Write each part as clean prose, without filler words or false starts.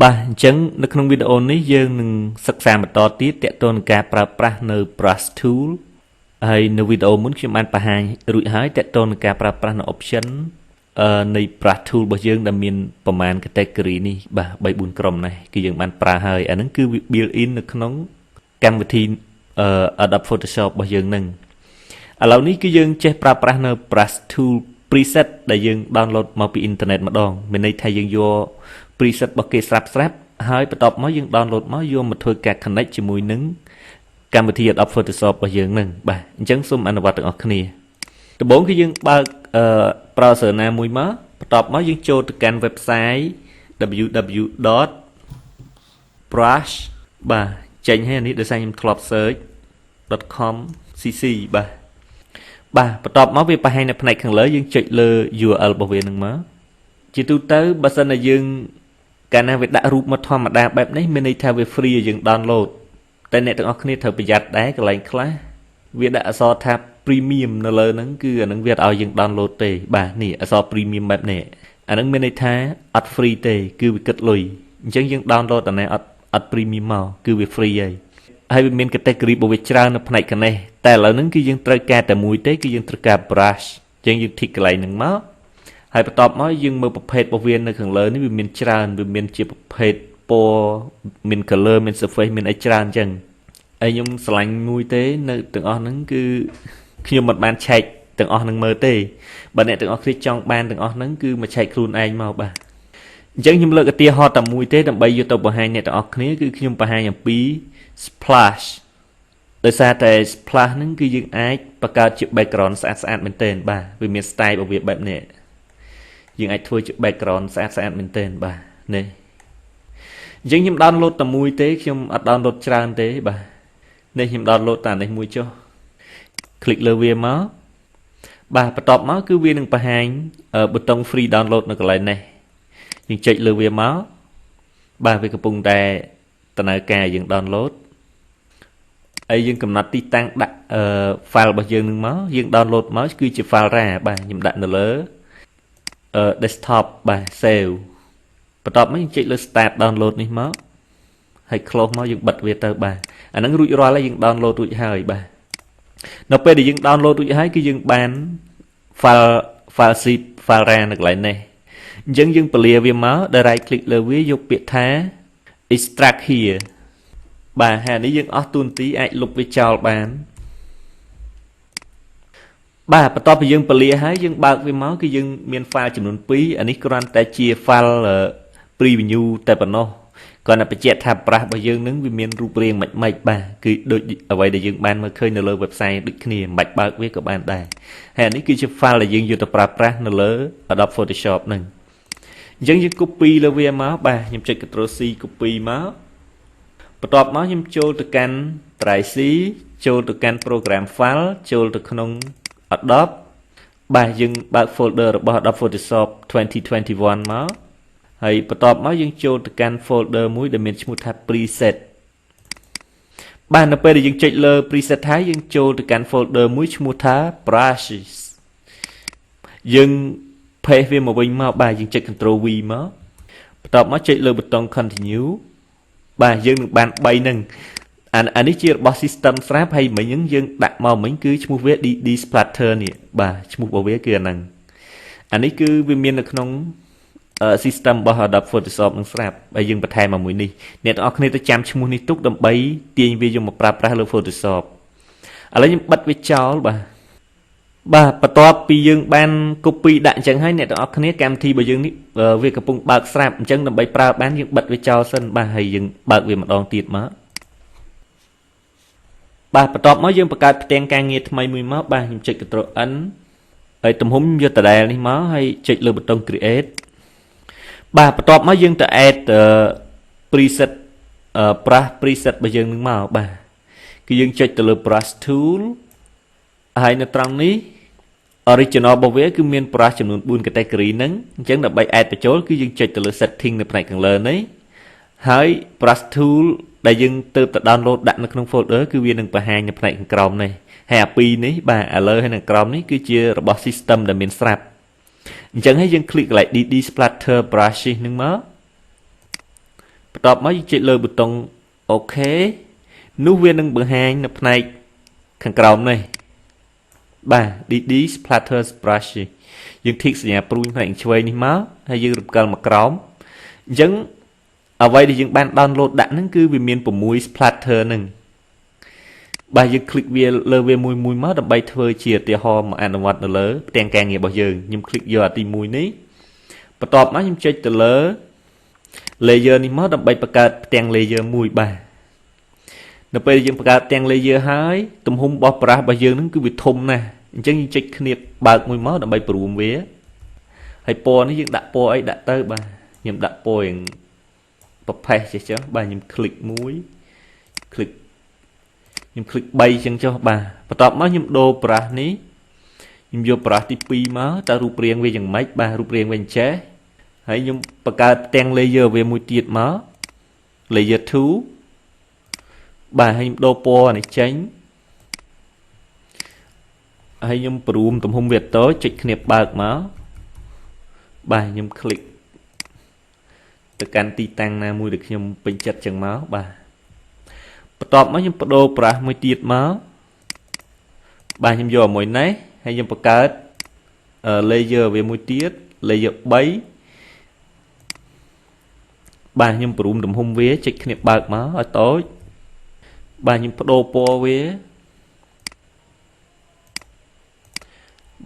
បាទអញ្ចឹងនៅក្នុងវីដេអូនេះយើងនឹងសិក្សាបន្តទៀតទាក់ទងនឹងការប្រើប្រាស់នៅ brush tool ហើយនៅវីដេអូមុនខ្ញុំបានបង្ហាញរួចហើយទាក់ទងនឹងការប្រើប្រាស់នៅ option នៃ brush tool របស់យើងដែលមានប្រមាណ category នេះបាទ 3-4 ក្រុមណាគឺយើងបានប្រើហើយអាហ្នឹងគឺ built in នៅក្នុងកម្មវិធី Adobe Photoshop របស់យើងហ្នឹងឥឡូវនេះគឺយើងចេះប្រើប្រាស់នៅ brush tool preset ដែលយើង download មកពី internet ម្ដងមានន័យថាយើងយក preset របស់គេស្រាប់ហើយបន្ទាប់មកយើង download មកយកមកធ្វើការ connect ជាមួយនឹងកម្មវិធី Adobe Photoshop របស់យើងហ្នឹងបាទអញ្ចឹងសូមអនុវត្តទាំងអស់គ្នាដំបូងគឺយើងបើកbrowser ណាមួយមកបន្ទាប់មកយើងចូលទៅកាន់ website www.brush បាទចេញហើយនេះដោយសារខ្ញុំធ្លាប់ search .com/cc បាទបន្ទាប់មកវាបង្ហាញនៅផ្នែកខាងលើយើងចុចលើ URL របស់វានឹងមកជាទូទៅបើសិនតែយើងកាលណាវាដាក់រូបមកធម្មតាបែបនេះមានន័យថាវា free ឲ្យយើង download តែអ្នកទាំងអស់គ្នាត្រូវប្រយ័ត្នដែរកន្លែងខ្លះវាដាក់អក្សរថា premium នៅលើហ្នឹងគឺអាហ្នឹងវាអត់ឲ្យយើង download ទេបាទនេះអក្សរ premium បែបនេះអាហ្នឹងមានន័យថាអត់ free ទេគឺវាគិតលុយអញ្ចឹងយើង download អានេះអត់ premium មកគឺវា free ហើយវាមាន category របស់វាច្រើននៅផ្នែកខាងនេះតែឥឡូវហ្នឹងគឺយើងត្រូវការតែមួយទេគឺយើងត្រូវការ brush អញ្ចឹងយើង tick កន្លែងហ្នឹងមកហើយបន្ទាប់មកយើងមើលប្រភេទរបស់វានៅខាងលើនេះវាមានច្រើនវាមានជាប្រភេទពណ៌មាន color មាន surface មានអីច្រើនអញ្ចឹងហើយខ្ញុំឆ្លាញ់មួយទេនៅទាំងអស់ហ្នឹងគឺខ្ញុំមិនបានឆែកទាំងអស់ហ្នឹងមើលទេបើអ្នកទាំងអស់គ្នាចង់បានទាំងអស់ហ្នឹងគឺមកឆែកខ្លួនឯងមកបាទអញ្ចឹងខ្ញុំលើកឧទាហរណ៍តែមួយទេដើម្បីយកទៅបង្ហាញអ្នកទាំងអស់គ្នាគឺខ្ញុំបង្ហាញអំពី splash ដោយសារតែ splash ហ្នឹងគឺយើងអាចបង្កើតជា background ស្អាតមែនទែនបាទវាមាន style របស់វាបែបនេះយើងអាចធ្វើជា background ស្អាតមែនទែនបាទនេះអញ្ចឹងខ្ញុំ download តែមួយទេខ្ញុំអត់ download ច្រើនទេបាទនេះខ្ញុំ download តែនេះមួយចុះ click លើវាមកបាទបន្ទាប់មកគឺវានឹងបង្ហាញប៊ូតុង free download នៅកន្លែងនេះយើងចុចលើវាមកបាទវាកំពុងតែដំណើរការយើង download ហើយយើងកំណត់ទីតាំងដាក់file របស់យើងនឹងមកយើង download មកគឺជា file RAR បាទខ្ញុំដាក់នៅលើdesktop បាទ save បន្ទាប់មកយើងចុចលើ start download នេះមកហើយ close មកយើងបិទវាទៅបាទអាហ្នឹងរួចរាល់ហើយយើង download រួចហើយបាទនៅពេលដែលយើង download រួចហើយគឺយើងបាន file zip file RAR នៅកន្លែងនេះអញ្ចឹងយើងពលាវាមកដែល right click លើវាយកពាក្យថា extract here បាទហើយនេះយើងអស់ទូនាទីអាចលុបវាចោលបានបាទបន្ទាប់ពីយើងពលាហើយយើងបើកវាមកគឺយើងមាន file ចំនួន2អានេះគ្រាន់តែជា file preview តែប៉ុណ្ណោះគ្រាន់តែបញ្ជាក់ថាប្រាស់របស់យើងនឹងវាមានរូបរាងម៉េចបាទគឺដូចអ្វីដែលយើងបានមើលឃើញនៅលើ website ដូចគ្នាមិនបាច់បើកវាក៏បានដែរហើយអានេះគឺជា file ដែលយើងយកទៅប្រើប្រាស់នៅលើ Adobe Photoshop ហ្នឹងអញ្ចឹងយើង copy លើវាមកបាទខ្ញុំចុច Ctrl C copy មកបន្ទាប់មកខ្ញុំចូលទៅកាន់ Drive C ចូលទៅកាន់ Program File ចូលទៅក្នុង Adobe បាទយើងបើក folder របស់ Adobe Photoshop 2021 មកហើយបន្ទាប់មកយើងចូលទៅកាន់ folder មួយដែលមានឈ្មោះថា preset បាទនៅពេលដែលយើងចុចលើ preset ហើយយើងចូលទៅកាន់ folder មួយឈ្មោះថា brushes យើង paste វាមកវិញមកបាទយើងចុច Ctrl V មកបន្ទាប់មកចុចលើប៊ូតុង continue បាទយើងនឹងបាន3ហ្នឹងអានេះជារបស់ system ស្រាប់ហើយមិញយើងដាក់មកមិញគឺឈ្មោះវា DD splatter នេះបាទឈ្មោះរបស់វាគឺអាហ្នឹងអានេះគឺវាមាននៅក្នុងsystem របស់ Adobe Photoshop នឹងស្រាប់ហើយយើងបន្ថែមមកមួយនេះអ្នកទាំងអស់គ្នាទៅចាំឈ្មោះនេះទុកដើម្បីទាញវាយកមកប្រើប្រាស់លើ Photoshop ឥឡូវខ្ញុំបិទវាចោលបាទបន្ទាប់ពីយើងបាន copy ដាក់អញ្ចឹងហើយអ្នកទាំងអស់គ្នាកម្មវិធីរបស់យើងនេះវាកំពុងបើកស្រាប់អញ្ចឹងដើម្បីប្រើបានយើងបិទវាចោលសិនបាទហើយយើងបើកវាម្ដងទៀតមកបាទបន្ទាប់មកយើងបង្កើតផ្ទាំងការងារថ្មីមួយមកបាទខ្ញុំចុច Ctrl N ហើយទំហំយកដដែលនេះមកហើយចុចលើប៊ូតុង create បាទបន្ទាប់មកយើងទៅ add preset brush preset របស់យើងនឹងមកបាទគឺយើងចុចទៅលើ brush tool ហើយនៅត្រង់នេះ original របស់វាគឺមាន brush ចំនួន4 category ហ្នឹងអញ្ចឹងដើម្បី add បញ្ចូលគឺយើងចុចទៅលើ setting នៅផ្នែកខាងលើនេះហើយ brush tool ដែលយើងទៅ download ដាក់នៅក្នុង folder គឺវានឹងបង្ហាញនៅផ្នែកខាងក្រោមនេះហើយអាពីរនេះបាទឥឡូវហើយនៅក្រោមនេះគឺជារបស់ system ដែលមានស្រាប់អញ្ចឹងហើយយើង click កន្លែង DD splatter brushes ហ្នឹងមក បន្ទាប់មកយើងចុចលើប៊ូតុង OK នោះវានឹងបង្ហាញនៅផ្នែកខាងក្រោមនេះបាទ DD Splatter Brush យើងធីកសញ្ញាព្រួញផ្នែកឆ្វេងនេះមកហើយយើងរំកិលមកក្រោមអញ្ចឹងអ្វីដែលយើងបាន download ដាក់ហ្នឹងគឺវាមាន6 splatter ហ្នឹងបាទយើង click វាលើវាមួយមកដើម្បីធ្វើជាឧទាហរណ៍មកអនុវត្តនៅលើផ្ទាំងការងាររបស់យើងខ្ញុំ click យកអាទី1នេះបន្ទាប់មកខ្ញុំចុចទៅលើ layer នេះមកដើម្បីបង្កើតផ្ទាំង layer មួយបាទនៅពេលយើងបង្កើតផ្ទាំង layer ហើយទំហំរបស់ brush របស់យើងហ្នឹងគឺវាធំណាស់អញ្ចឹងយើងចុចគ្នាបើកមួយមកដើម្បីព្រមវាហើយពណ៌នេះយើងដាក់ពណ៌អីដាក់ទៅបាទខ្ញុំដាក់ពណ៌ប្រផេះចេះចុះបាទខ្ញុំ click ខ្ញុំ click 3ចឹងចុះបាទបន្ទាប់មកខ្ញុំដូរ brush នេះខ្ញុំយក brush ទី2មកតើរូបរាងវាយ៉ាងម៉េចបាទរូបរាងវាអញ្ចេះហើយខ្ញុំបង្កើតផ្ទាំង layer វាមួយទៀតមក layer 2បាទហើយខ្ញុំដូរពណ៌នេះចេញហើយខ្ញុំព្រមទំហំវាតូចចុចគ្នាបើកមកបាទខ្ញុំ click ទៅកាន់ទីតាំងណាមួយដែលខ្ញុំពេញចិត្តចឹងមកបាទបន្ទាប់មកខ្ញុំបដូរ brush មួយទៀតមកបាទខ្ញុំយកមួយនេះហើយខ្ញុំបង្កើត layer វាមួយទៀត layer 3បាទខ្ញុំព្រមទំហំវាចុចគ្នាបើកមកឲ្យតូចបាទខ្ញុំបដូរពណ៌វា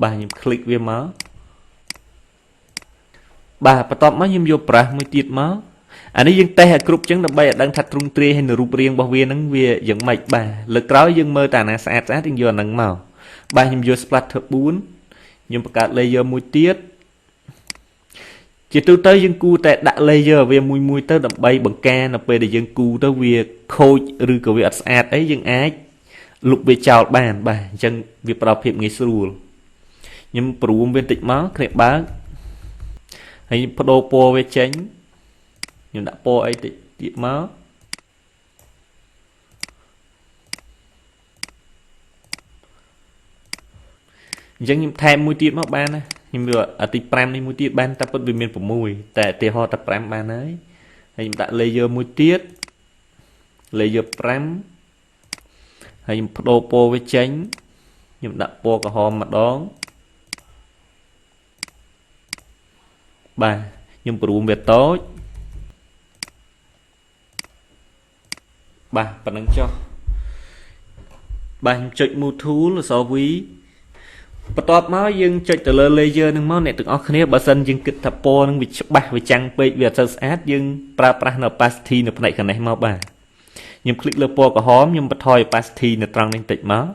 បាទខ្ញុំ click វាមកបាទបន្ទាប់មកខ្ញុំយក brush មួយទៀតមកអានេះយើងតេស្តឲ្យគ្រប់ចឹងដើម្បីឲ្យដឹងថាទ្រង់ទ្រាយហើយនៅរូបរាងរបស់វានឹងវាយ៉ាងម៉េចបាទលើកក្រោយយើងមើលតែអាណាស្អាតយើងយកអាហ្នឹងមកបាទខ្ញុំយក splatter 4ខ្ញុំបង្កើត layer មួយទៀតជាទូទៅយើងគូតែដាក់ layer វាមួយទៅដើម្បីបង្ការនៅពេលដែលយើងគូទៅវាខូចឬក៏វាអត់ស្អាតអីយើងអាចលុបវាចោលបានបាទអញ្ចឹងវាផ្ដល់ភាពងាយស្រួលខ្ញុំព្រមវាបន្តិចមកគ្នាបើកហើយបដូរពណ៌វាចេញខ្ញុំដាក់ពណ៌អីតិចទៀតមកអញ្ចឹងខ្ញុំថែមមួយទៀតមកបានណាខ្ញុំយកអាទី5នេះមួយទៀតបានតែពិតវាមាន6តែឧទាហរណ៍តែ5បានហើយហើយខ្ញុំដាក់ layer មួយទៀត layer 5ហើយខ្ញុំបដូរពណ៌វាចេញខ្ញុំដាក់ពណ៌ក្រហមម្ដងបាទខ្ញុំព្រមវាតូចបាទប៉ុណ្្នឹងចុះបាទខ្ញុំចុច move tool អក្សរ V បន្ទាប់មកយើងចុចទៅលើ layer ហ្នឹងមកអ្នកទាំងអស់គ្នាបើសិនយើងគិតថាពណ៌ហ្នឹងវាច្បាស់វាចាំងពេកវាអត់សូវស្អាតយើងប្រើប្រាស់នៅ opacity នៅផ្នែកខាងនេះមកបាទខ្ញុំ click លើពណ៌ក្រហមខ្ញុំបន្ថយ opacity នៅត្រង់នេះបន្តិចមក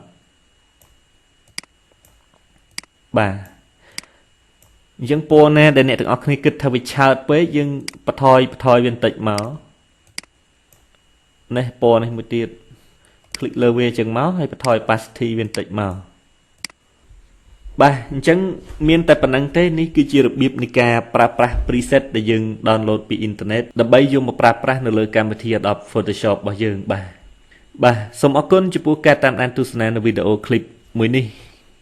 បាទអញ្ចឹងពណ៌ណាដែលអ្នកទាំងអស់គ្នាគិតថាវាឆើតពេកយើងបន្ថយវាបន្តិចមកនេះពណ៌នេះមួយទៀត click លើវាអញ្ចឹងមកហើយបន្ថយ opacity វាបន្តិចមកបាទអញ្ចឹងមានតែប៉ុណ្្នឹងទេនេះគឺជារបៀបនៃការប្រើប្រាស់ preset ដែលយើង download ពីអ៊ីនធឺណិតដើម្បីយកមកប្រើប្រាស់នៅលើកម្មវិធី Adobe Photoshop របស់យើងបាទសូមអរគុណចំពោះការតាមដានទស្សនានៅវីដេអូ clip មួយនេះ